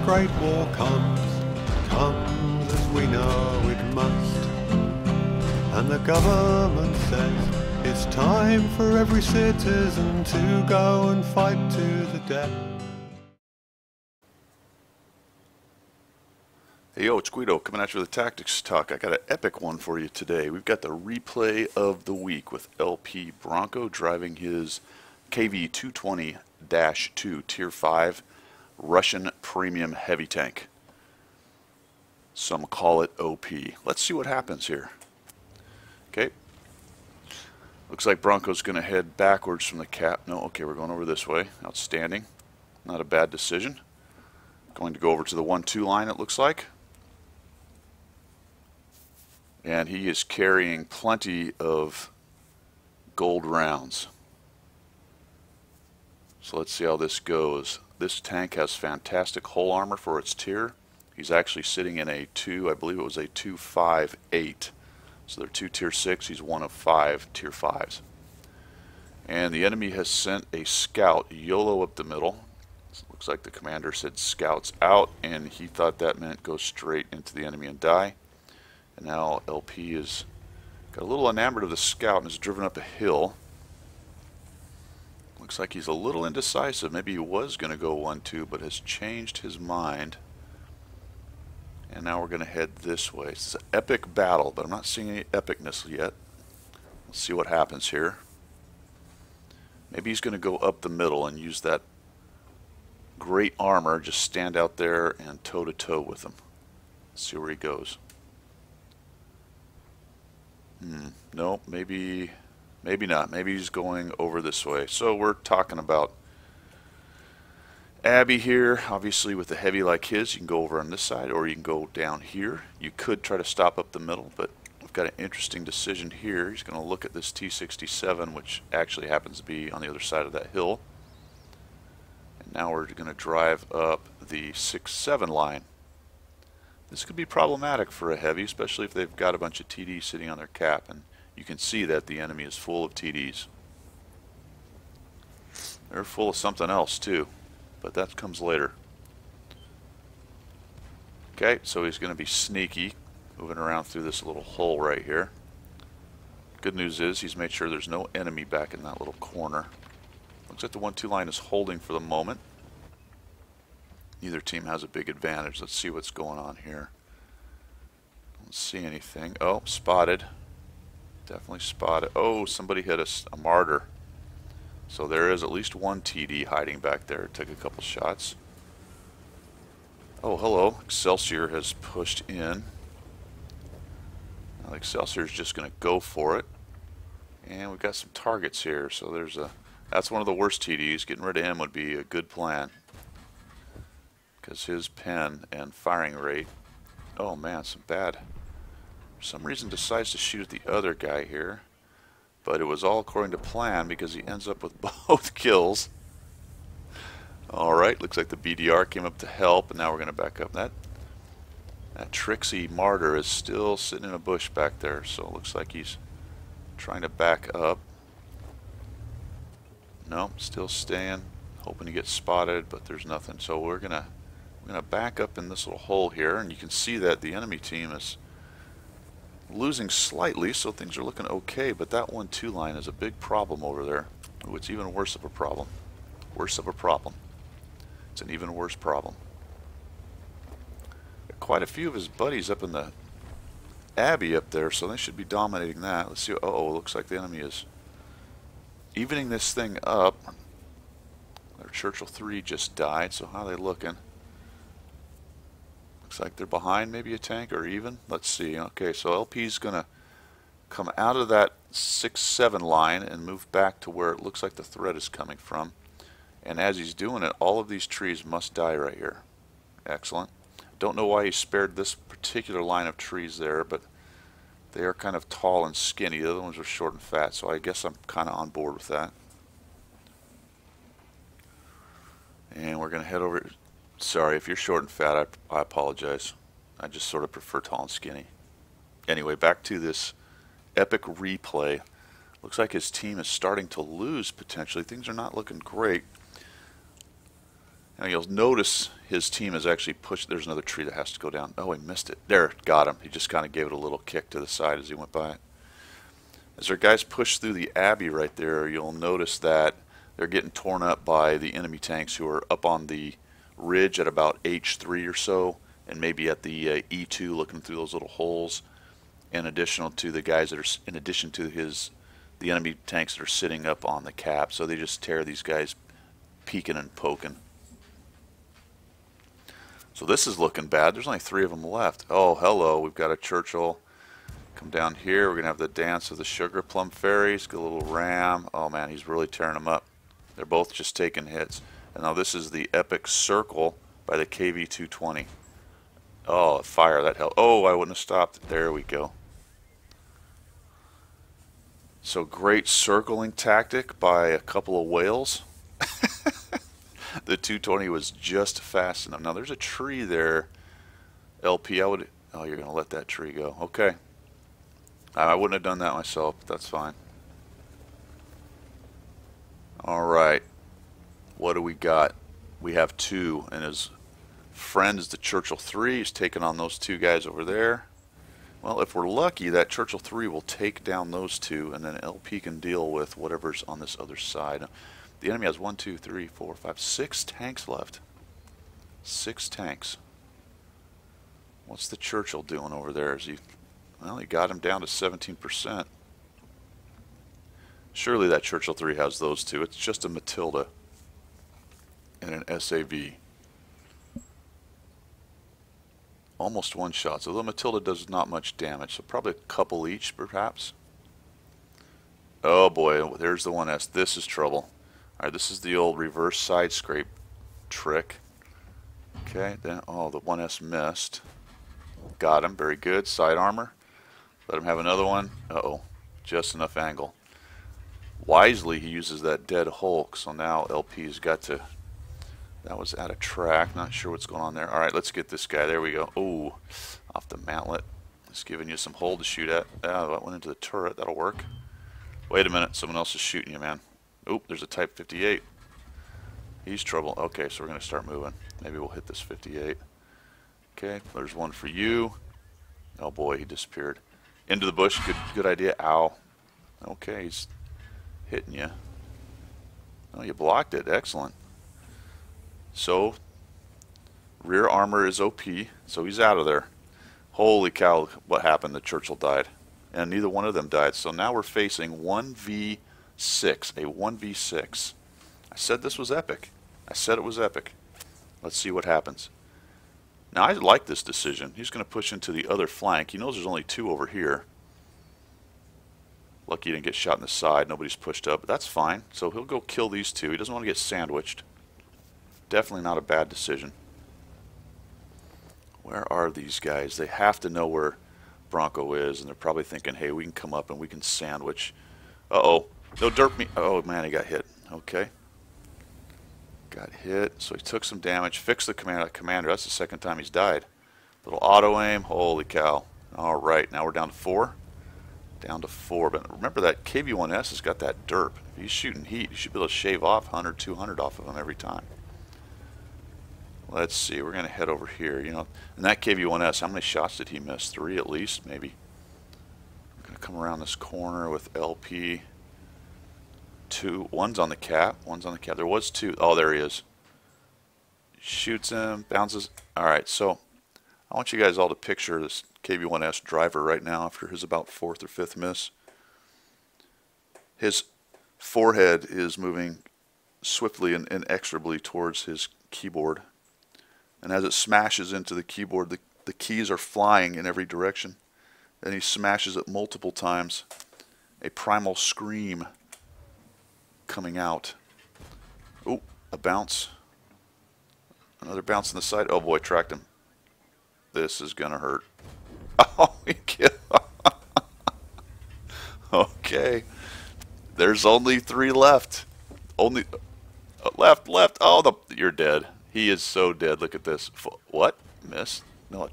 great war comes as we know it must. And the government says it's time for every citizen to go and fight to the death. Hey yo, it's Guido coming at you with a tactics talk. I got an epic one for you today. We've got the replay of the week with LP Bronco driving his KV-220-2 Tier 5 Russian Premium Heavy Tank. Some call it OP. Let's see what happens here. Okay. Looks like Bronco's going to head backwards from the cap. No, okay, we're going over this way. Outstanding. Not a bad decision. Going to go over to the 1-2 line, it looks like. And he is carrying plenty of gold rounds. So let's see how this goes. This tank has fantastic hull armor for its tier. He's actually sitting in a 2, I believe it was a 258. So they're 2 tier 6, he's 1 of 5 tier 5s. And the enemy has sent a scout YOLO up the middle. Looks like the commander said scouts out, and he thought that meant go straight into the enemy and die. And now LP is got a little enamored of the scout and is driven up a hill. Looks like he's a little indecisive. Maybe he was going to go 1-2, but has changed his mind. And now we're going to head this way. It's an epic battle, but I'm not seeing any epicness yet. Let's see what happens here. Maybe he's going to go up the middle and use that great armor, just stand out there and toe-to-toe with him. Let's see where he goes. No, maybe not. Maybe he's going over this way. So we're talking about Abby here. Obviously with a heavy like his, you can go over on this side or you can go down here. You could try to stop up the middle, but we've got an interesting decision here. He's going to look at this T-67, which actually happens to be on the other side of that hill. And now we're going to drive up the 6-7 line. This could be problematic for a heavy, especially if they've got a bunch of TDs sitting on their cap, and you can see that the enemy is full of TDs. They're full of something else too, but that comes later. Okay, so he's going to be sneaky, moving around through this little hole right here. Good news is he's made sure there's no enemy back in that little corner. Looks like the 1-2 line is holding for the moment. Neither team has a big advantage. Let's see what's going on here. Don't see anything. Oh, spotted. Definitely spotted. Oh, somebody hit a martyr. So there is at least one TD hiding back there. Took a couple shots. Oh, hello. Excelsior has pushed in. Now Excelsior is just going to go for it. And we've got some targets here. So that's one of the worst TDs. Getting rid of him would be a good plan, because his pen and firing rate, oh man, some bad. For some reason decides to shoot at the other guy here, but it was all according to plan because he ends up with both kills. Alright, looks like the BDR came up to help, and now we're going to back up. That tricksy martyr is still sitting in a bush back there, so it looks like he's trying to back up. No, still staying, hoping to get spotted, but there's nothing. So we're going to back up in this little hole here, and you can see that the enemy team is losing slightly, so things are looking okay, but that 1-2 line is a big problem over there. Ooh, it's even worse of a problem. Worse of a problem. It's an even worse problem. Got quite a few of his buddies up in the Abbey up there, so they should be dominating that. Let's see. Uh-oh, looks like the enemy is evening this thing up. Their Churchill 3 just died, so how are they looking? Looks like they're behind maybe a tank or even. Let's see. Okay, so LP's going to come out of that 6-7 line and move back to where it looks like the threat is coming from. And as he's doing it, all of these trees must die right here. Excellent. Don't know why he spared this particular line of trees there, but they are kind of tall and skinny. The other ones are short and fat, so I guess I'm kind of on board with that. And we're going to head over. Sorry, if you're short and fat, I apologize. I just sort of prefer tall and skinny. Anyway, back to this epic replay. Looks like his team is starting to lose potentially. Things are not looking great. Now you'll notice his team has actually pushed. There's another tree that has to go down. Oh, he missed it. There, got him. He just kind of gave it a little kick to the side as he went by it. As our guys push through the Abbey right there, you'll notice that they're getting torn up by the enemy tanks who are up on the ridge at about H3 or so, and maybe at the E2 looking through those little holes. In addition to the guys that are, the enemy tanks that are sitting up on the cap, so they just tear these guys peeking and poking. So this is looking bad. There's only 3 of them left. Oh, hello. We've got a Churchill. Come down here. We're going to have the dance of the Sugar Plum Fairies. Get a little ram. Oh, man, he's really tearing them up. They're both just taking hits. And now this is the Epic Circle by the KV-220. Oh, fire. That helped. Oh, I wouldn't have stopped. There we go. So great circling tactic by a couple of whales. The 220 was just fast enough. Now there's a tree there. LP, oh, you're going to let that tree go. Okay. I wouldn't have done that myself, but that's fine. Alright. What do we got? We have 2, and his friend is the Churchill 3. He's taking on those 2 guys over there. Well, if we're lucky, that Churchill 3 will take down those 2, and then LP can deal with whatever's on this other side. The enemy has 1, 2, 3, 4, 5, 6 tanks left. 6 tanks. What's the Churchill doing over there? Is he... Well, he got him down to 17%. Surely that Churchill 3 has those 2. It's just a Matilda and an SAV. Almost one shot. So the Matilda does not much damage. So probably a couple each, perhaps. Oh boy, there's the 1S. This is trouble. Alright, this is the old reverse side scrape trick. Okay, then, oh, the 1S missed. Got him. Very good. Side armor. Let him have another one. Uh-oh. Just enough angle. Wisely, he uses that dead Hulk, so now LP's got to... That was out of track. Not sure what's going on there. Alright, let's get this guy. There we go. Ooh, off the mantlet. It's giving you some hole to shoot at. That went into the turret. That'll work. Wait a minute. Someone else is shooting you, man. Oop, there's a Type 58. He's trouble. Okay, so we're going to start moving. Maybe we'll hit this 58. Okay, there's one for you. Oh boy, he disappeared. Into the bush. Good idea. Ow. Okay, he's hitting you. Oh, you blocked it. Excellent. So, rear armor is OP, so he's out of there. Holy cow, what happened? The Churchill died. And neither one of them died. So now we're facing 1v6. A 1v6. I said this was epic. I said it was epic. Let's see what happens. Now, I like this decision. He's going to push into the other flank. He knows there's only 2 over here. Lucky he didn't get shot in the side. Nobody's pushed up, but that's fine. So he'll go kill these 2. He doesn't want to get sandwiched. Definitely not a bad decision. Where are these guys? They have to know where Bronco is, and they're probably thinking, hey, we can come up and we can sandwich. Uh-oh. No, derp me. Oh, man, he got hit. Okay. Got hit, so he took some damage. Fixed the commander. That's the second time he's died. Little auto aim. Holy cow. All right, now we're down to 4. Down to 4. But remember that KV-1S has got that derp. If he's shooting heat, you should be able to shave off 100, 200 off of him every time. Let's see. We're going to head over here. You know, and that KV-1S, how many shots did he miss? 3 at least, maybe. I'm going to come around this corner with LP. 2. One's on the cap. One's on the cap. There was 2. Oh, there he is. Shoots him. Bounces. Alright, so I want you guys all to picture this KV-1S driver right now after his about 4th or 5th miss. His forehead is moving swiftly and inexorably towards his keyboard. And as it smashes into the keyboard, the keys are flying in every direction. And he smashes it multiple times. A primal scream coming out. Oh, a bounce. Another bounce on the side. Oh boy, tracked him. This is gonna hurt. Oh, he killed. Okay. There's only 3 left. Only left. Oh, you're dead. He is so dead. Look at this. What? Miss? No.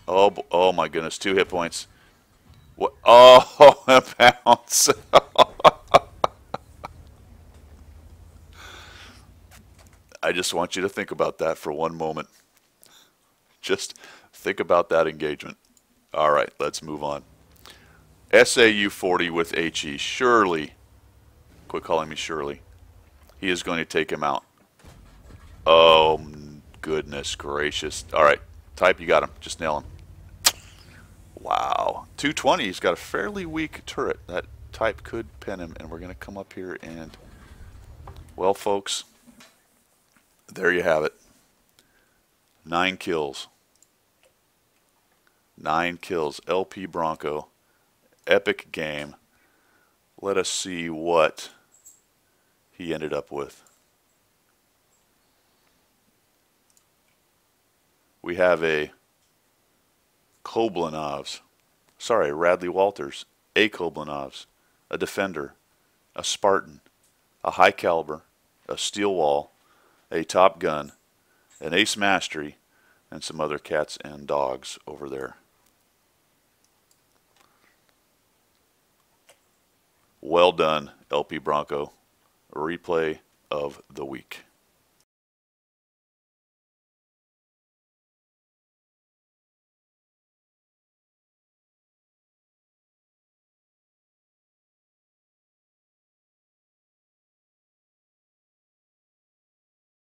Oh my goodness. 2 hit points. What? Oh, a bounce. I just just want you to think about that for one moment. Just think about that engagement. All right, let's move on. SAU 40 with HE. Surely, quit calling me Shirley. He is going to take him out. Oh, goodness gracious. All right, type, you got him. Just nail him. Wow. 220, he's got a fairly weak turret. That type could pin him, and we're going to come up here and, well, folks, there you have it. 9 kills. 9 kills. LP Bronco. Epic game. Let us see what he ended up with. We have a Koblanovs. Sorry, Radley Walters. A Koblanovs. A Defender. A Spartan. A High Caliber. A Steel Wall. A Top Gun. An Ace Mastery. And some other cats and dogs over there. Well done, LP Bronco. A replay of the week.